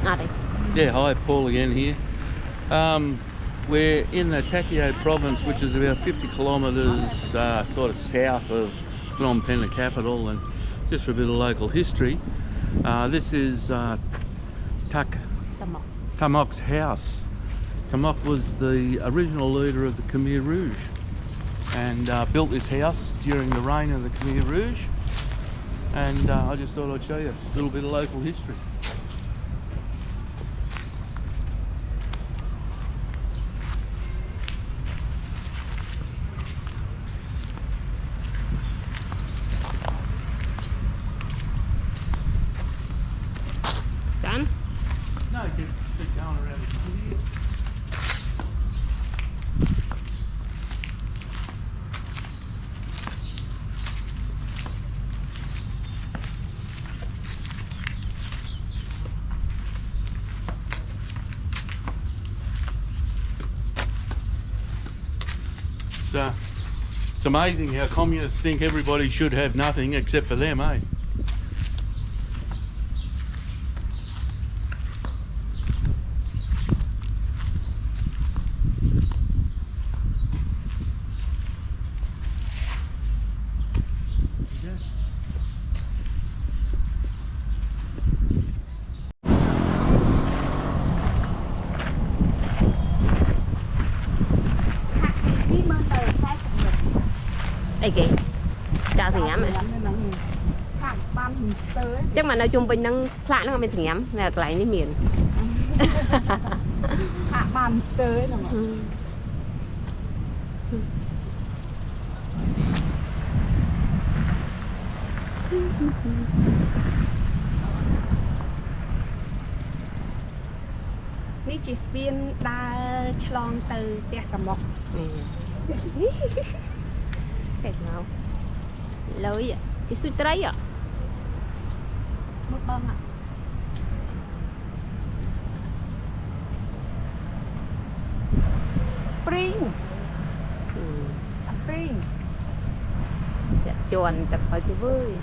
đây. Yeah, hi, Paul again here. We're in the Takeo province, which is about 50 kilometres sort of south of Phnom Penh, the capital, and just for a bit of local history, this is Tamok's house. Tamok was the original leader of the Khmer Rouge and built this house during the reign of the Khmer Rouge, and I just thought I'd show you a little bit of local history. Done? No, keep going around the here. It's amazing how communists think everybody should have nothing except for them, eh? Đây kìa. Chào thằng nhắm này. Chắc mà nơi trung bình nâng lại nó bên thằng nhắm là lại đi miền. Hạ bàn tới rồi. Ní chỉ viên đa chlong từ tè cà mọc. Kijk nou. Lối ạ. Is het trein ạ? Một bông ạ. Spring. Spring. Dạ, chuồn tập ở chỗ vui.